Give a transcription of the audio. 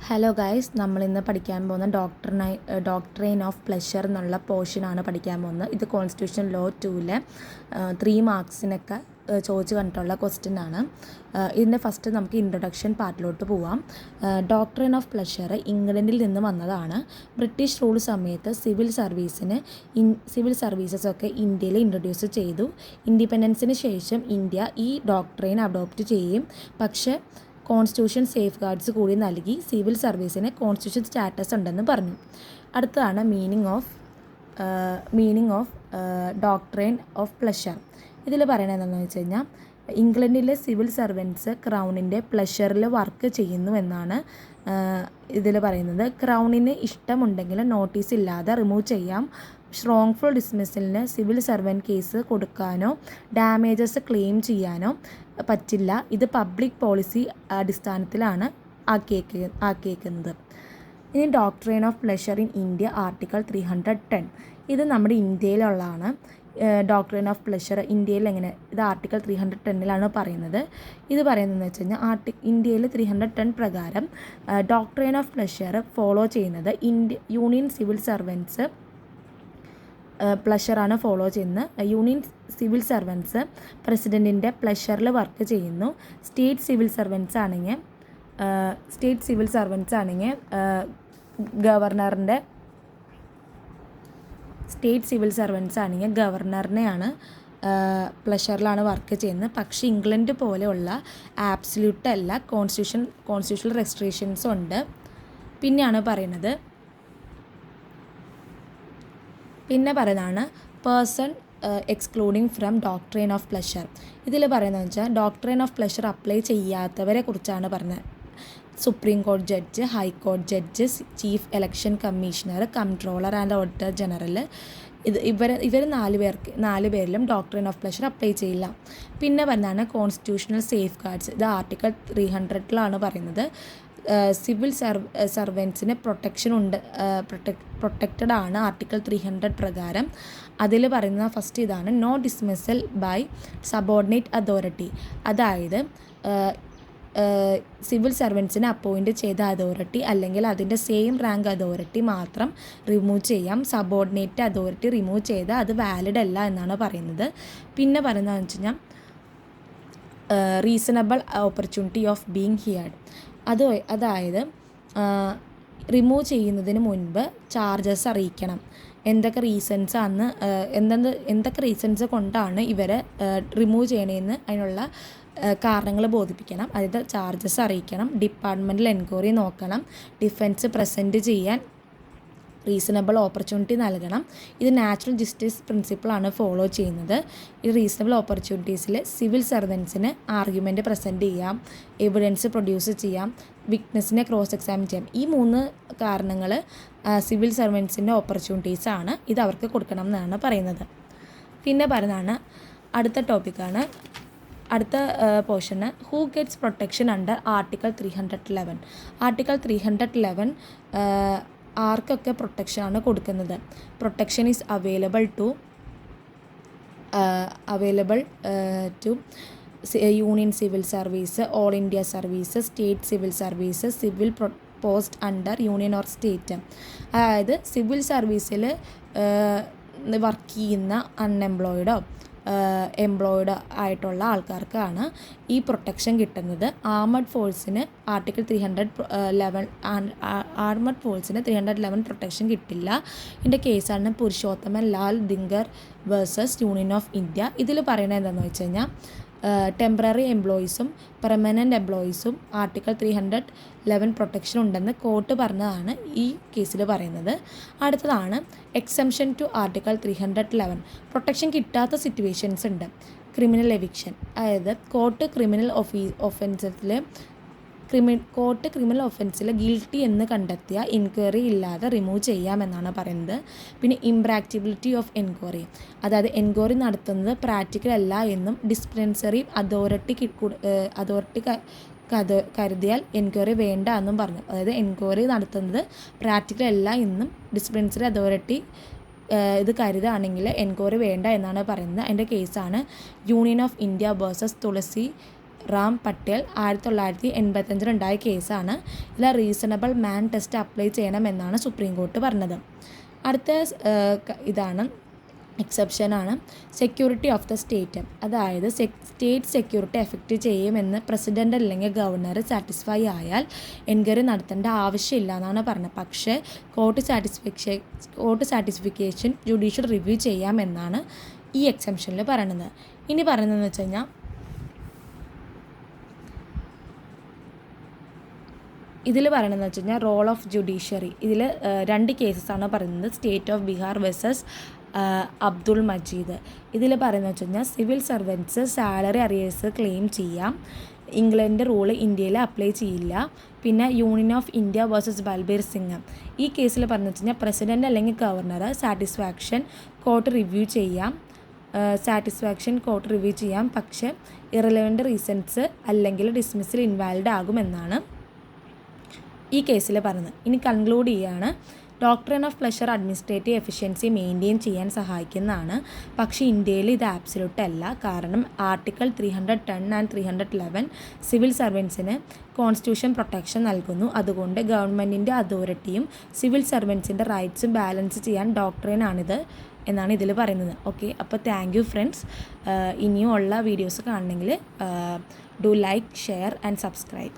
Hello guys, നമ്മളിന്ന് പഠിക്കാൻ പോകുന്ന ഡോക്ട്രെയിൻ ഓഫ് പ്ലഷർ എന്നുള്ള പോർഷനാണ് പഠിക്കാൻ പോകുന്നത്. ഇത് കോൺസ്റ്റിറ്റ്യൂഷൻ ലോ 2-ലെ 3 മാർക്സിനൊക്കെ ചോദിച്ച് കണ്ടിട്ടുള്ള ക്വസ്റ്റ്യൻ ആണ്. ഇതിൻ്റെ ഫസ്റ്റ് നമുക്ക് ഇൻട്രൊഡക്ഷൻ പാർട്ടിലോട്ട് പോവാം. ഡോക്ട്രെയിൻ ഓഫ് പ്ലഷർ ഇംഗ്ലണ്ടിൽ നിന്ന് വന്നതാണ്. ബ്രിട്ടീഷ് റൂൾ സമയത്ത് സിവിൽ സർവീസസൊക്കെ ഇന്ത്യയിൽ ഇൻട്രൊഡ്യൂസ് ചെയ്തു. ഇൻഡിപെൻഡൻസിന് ശേഷം ഇന്ത്യ ഈ ഡോക്ട്രെയിൻ അഡോപ്റ്റ് ചെയ്യും. പക്ഷേ കോൺസ്റ്റിറ്റ്യൂഷൻ സേഫ് ഗാർഡ്സ് കൂടി നൽകി സിവിൽ സർവീസിന് കോൺസ്റ്റിറ്റ്യൂഷൻ സ്റ്റാറ്റസ് ഉണ്ടെന്ന് പറഞ്ഞു. അടുത്തതാണ് മീനിങ് ഓഫ് ഡോക്ട്രെയിൻ ഓഫ് പ്ലഷർ. ഇതിൽ പറയുന്നത് എന്താണെന്ന് വെച്ച് കഴിഞ്ഞാൽ, ഇംഗ്ലണ്ടിലെ സിവിൽ സർവൻസ് ക്രൗണിൻ്റെ പ്ലഷറിൽ വർക്ക് ചെയ്യുന്നു എന്നാണ് ഇതിൽ പറയുന്നത്. ക്രൗണിന് ഇഷ്ടമുണ്ടെങ്കിൽ നോട്ടീസ് ഇല്ലാതെ റിമൂവ് ചെയ്യാം. റോങ്ഫുൾ ഡിസ്മിസലിന് സിവിൽ സർവൻറ്റ് കേസ് കൊടുക്കാനോ ഡാമേജസ് ക്ലെയിം ചെയ്യാനോ പറ്റില്ല. ഇത് പബ്ലിക് പോളിസി അടിസ്ഥാനത്തിലാണ് ആക്കിയേക്കുന്നത്. ഇനി doctrine of pleasure in India article 310. ഇത് നമ്മുടെ ഇന്ത്യയിലുള്ളതാണ്. ഡോക്ട്രെയിൻ ഓഫ് പ്ലഷർ ഇന്ത്യയിൽ എങ്ങനെ, ഇത് ആർട്ടിക്കിൾ 310-ലാണ് പറയുന്നത്. ഇത് പറയുന്നതെന്ന് വെച്ച് കഴിഞ്ഞാൽ ഇന്ത്യയിൽ 310 പ്രകാരം ഡോക്ട്രെയിൻ ഓഫ് പ്ലഷർ ഫോളോ ചെയ്യുന്നത് യൂണിയൻ സിവിൽ സർവൻസ് പ്ലഷറാണ് ഫോളോ ചെയ്യുന്നത്. യൂണിയൻ സിവിൽ സർവൻസ് പ്രസിഡൻറ്റിൻ്റെ പ്ലഷറിൽ വർക്ക് ചെയ്യുന്നു. സ്റ്റേറ്റ് സിവിൽ സർവൻസ് ആണെങ്കിൽ ഗവർണറിനെയാണ് പ്ലഷറിലാണ് വർക്ക് ചെയ്യുന്നത്. പക്ഷേ ഇംഗ്ലണ്ട് പോലെയുള്ള ആബ്സല്യൂട്ട് അല്ല, കോൺസ്റ്റിറ്റ്യൂഷണൽ റെസ്ട്രിക്ഷൻസും ഉണ്ട്. പിന്നെ പറയുന്നതാണ് person excluding from doctrine of pleasure. ഇതിൽ പറയുന്നതെന്ന് വെച്ചാൽ ഡോക്ട്രെയിൻ ഓഫ് പ്ലഷർ അപ്ലൈ ചെയ്യാത്തവരെ കുറിച്ചാണ് പറഞ്ഞത്. സുപ്രീം കോടതി ജഡ്ജ്, ഹൈക്കോടതി judge, chief election commissioner, controller and auditor general, ഇവർ 4 പേരിലും ഡോക്ട്രെയിൻ ഓഫ് പ്ലഷർ അപ്ലൈ ചെയ്യില്ല. പിന്നെ പറയുന്നതാണ് കോൺസ്റ്റിറ്റ്യൂഷണൽ സേഫ് ഗാർഡ്സ്. ഇത് ആർട്ടിക്കിൾ 300-ലാണ് പറയുന്നത്. സിവിൽ സർവൻസിന് പ്രൊട്ടക്ഷൻ ഉണ്ട്, പ്രൊട്ടക്റ്റഡ് ആണ് ആർട്ടിക്കിൾ 300 പ്രകാരം. അതിൽ പറയുന്ന ഫസ്റ്റ് ഇതാണ്, no dismissal by subordinate authority. അതായത് സിവിൽ സർവൻസിനെ അപ്പോയിൻറ്റ് ചെയ്ത അതോറിറ്റി അല്ലെങ്കിൽ അതിൻ്റെ സെയിം റാങ്ക് അതോറിറ്റി മാത്രം റിമൂവ് ചെയ്യാം. സബോർഡിനേറ്റ് അതോറിറ്റി റിമൂവ് ചെയ്താൽ അത് വാലിഡ് അല്ല എന്നാണ് പറയുന്നത്. പിന്നെ പറയുന്നതെന്ന് വെച്ച് കഴിഞ്ഞാൽ reasonable opportunity of being heard. അതായത് റിമൂവ് ചെയ്യുന്നതിന് മുൻപ് ചാർജസ് അറിയിക്കണം. എന്തൊക്കെ റീസൺസ് കൊണ്ടാണ് ഇവരെ റിമൂവ് ചെയ്യണമെന്ന് അതിനുള്ള കാരണങ്ങൾ ബോധിപ്പിക്കണം. അതായത് ചാർജസ് അറിയിക്കണം, ഡിപ്പാർട്ട്മെൻറ്റൽ എൻക്വയറി നോക്കണം, ഡിഫൻസ് പ്രസൻറ്റ് ചെയ്യാൻ റീസണബിൾ ഓപ്പർച്യൂണിറ്റി നൽകണം. ഇത് നാച്ചുറൽ ജസ്റ്റിസ് പ്രിൻസിപ്പിളാണ് ഫോളോ ചെയ്യുന്നത്. ഈ റീസണബിൾ ഓപ്പർച്യൂണിറ്റീസിൽ സിവിൽ സർവൻസിന് ആർഗ്യുമെൻറ്റ് പ്രസൻറ്റ് ചെയ്യാം, എവിഡൻസ് പ്രൊഡ്യൂസ് ചെയ്യാം, വിറ്റ്നസിനെ ക്രോസ് എക്സാമിൻ ചെയ്യാം. ഈ 3 കാരണങ്ങൾ സിവിൽ സർവൻസിൻ്റെ ഓപ്പർച്യൂണിറ്റീസാണ്. ഇത് അവർക്ക് കൊടുക്കണം എന്നാണ് പറയുന്നത്. പിന്നെ പറയുന്നതാണ് അടുത്ത പോർഷന് who gets protection under article 311. Article 311 ആർക്കൊക്കെ പ്രൊട്ടക്ഷനാണ് കൊടുക്കുന്നത്? Protection is available to union civil service, all India service, state civil service, civil post under union or state. അതായത് സിവിൽ സർവീസിൽ വർക്ക് ചെയ്യുന്ന അൺഎംപ്ലോയിഡോ എംപ്ലോയിഡ് ആയിട്ടുള്ള ആൾക്കാർക്കാണ് ഈ പ്രൊട്ടക്ഷൻ കിട്ടുന്നത്. ആർമഡ് ഫോഴ്സിന് 311 പ്രൊട്ടക്ഷൻ കിട്ടില്ല. ഇതിൻ്റെ കേസാണ് Purushottam Lal Dhingra versus union of India. ഇതിൽ പറയുന്നത് എന്താണെന്ന് വെച്ച് കഴിഞ്ഞാൽ ടെമ്പററി എംപ്ലോയീസും പെർമനൻറ്റ് എംപ്ലോയീസും ആർട്ടിക്കിൾ 311 പ്രൊട്ടക്ഷൻ ഉണ്ടെന്ന് കോർട്ട് പറഞ്ഞതാണ് ഈ കേസിൽ പറയുന്നത്. അടുത്തതാണ് എക്സംഷൻ ടു ആർട്ടിക്കിൾ 311. പ്രൊട്ടക്ഷൻ കിട്ടാത്ത സിറ്റുവേഷൻസ് ഉണ്ട്. ക്രിമിനൽ എവിക്ഷൻ, അതായത് കോർട്ട് ക്രിമിനൽ ഒഫൻസിൽ ഗിൽറ്റി എന്ന് കണ്ടെത്തിയ എൻക്വയറി ഇല്ലാതെ റിമൂവ് ചെയ്യാമെന്നാണ് പറയുന്നത്. പിന്നെ ഇംപ്രാക്ടിബിലിറ്റി ഓഫ് എൻക്വയറി, അതായത് എൻക്വയറി നടത്തുന്നത് പ്രാക്ടിക്കൽ അല്ല എന്നും ഡിസ്പെൻസറി അതോറിറ്റി കരുതിയാൽ എൻക്വയറി വേണ്ട എന്നും പറഞ്ഞു. അതായത് എൻക്വയറി നടത്തുന്നത് പ്രാക്ടിക്കൽ അല്ല എന്നും ഡിസ്പെൻസറി അതോറിറ്റി ഇത് കരുതാണെങ്കിൽ എൻക്വയറി വേണ്ട എന്നാണ് പറയുന്നത്. അതിൻ്റെ കേസാണ് യൂണിയൻ ഓഫ് ഇന്ത്യ വേഴ്സസ് തുളസി റാം പട്ടേൽ 1985 ഉണ്ടായ കേസാണ്. ഇതിൽ റീസണബിൾ മാൻ ടെസ്റ്റ് അപ്ലൈ ചെയ്യണമെന്നാണ് സുപ്രീം കോർട്ട് പറഞ്ഞത്. അടുത്ത ഇതാണ് എക്സെപ്ഷനാണ് സെക്യൂരിറ്റി ഓഫ് ദ സ്റ്റേറ്റ്. അതായത് സ്റ്റേറ്റ് സെക്യൂരിറ്റി എഫക്റ്റ് ചെയ്യുമെന്ന് പ്രസിഡൻ്റ് അല്ലെങ്കിൽ ഗവർണർ സാറ്റിസ്ഫൈ ആയാൽ എൻക്വയറി നടത്തേണ്ട ആവശ്യമില്ല എന്നാണ് പറഞ്ഞത്. പക്ഷേ കോർട്ട് സാറ്റിസ്ഫിക്കേഷൻ ജുഡീഷ്യൽ റിവ്യൂ ചെയ്യാമെന്നാണ് ഈ എക്സെപ്ഷനിൽ പറയുന്നത്. ഇനി പറയുന്നതെന്ന് വെച്ച് കഴിഞ്ഞാൽ ഇതിൽ പറയണമെന്ന് വെച്ച് കഴിഞ്ഞാൽ റോൾ ഓഫ് ജുഡീഷ്യറി. ഇതിൽ 2 കേസസാണ് പറയുന്നത്. State of Bihar versus Abdul Majeed. ഇതിൽ പറയുന്നത് വെച്ച് കഴിഞ്ഞാൽ സിവിൽ സർവൻറ്റ്സ് സാലറി അറിയേഴ്സ് ക്ലെയിം ചെയ്യാം. ഇംഗ്ലണ്ട് റൂള് ഇന്ത്യയിൽ അപ്ലൈ ചെയ്യില്ല. പിന്നെ union of India versus Balbir Singh. ഈ കേസിൽ പറഞ്ഞു വെച്ച് കഴിഞ്ഞാൽ പ്രസിഡൻ്റ് അല്ലെങ്കിൽ ഗവർണർ സാറ്റിസ്ഫാക്ഷൻ കോർട്ട് റിവ്യൂ ചെയ്യാം. പക്ഷേ ഇറലവൻ്റ് റീസൺസ് അല്ലെങ്കിൽ ഡിസ്മിസൽ ഇൻവാലിഡ് ആകുമെന്നാണ് ഈ കേസിൽ പറയുന്നത്. ഇനി കൺക്ലൂഡ് ചെയ്യാണ്. Doctrine of pleasure administrative efficiency maintain ചെയ്യാൻ സഹായിക്കുന്നതാണ്. പക്ഷേ ഇന്ത്യയിൽ ഇത് ആബ്സലൂട്ട് അല്ല. കാരണം ആർട്ടിക്കിൾ 310 ആൻഡ് 311 സിവിൽ സർവൻസിന് കോൺസ്റ്റിറ്റ്യൂഷൻ പ്രൊട്ടക്ഷൻ നൽകുന്നു. അതുകൊണ്ട് ഗവൺമെൻറ്റിൻ്റെ അതോറിറ്റിയും സിവിൽ സർവൻസിൻ്റെ റൈറ്റ്സും ബാലൻസ് ചെയ്യാൻ ഡോക്ട്രിനാണിത് എന്നാണ് ഇതിൽ പറയുന്നത്. ഓക്കെ, അപ്പോൾ താങ്ക് യു ഫ്രണ്ട്സ്. ഇനിയും ഉള്ള വീഡിയോസ് കാണണമെങ്കിൽ do like, share and subscribe.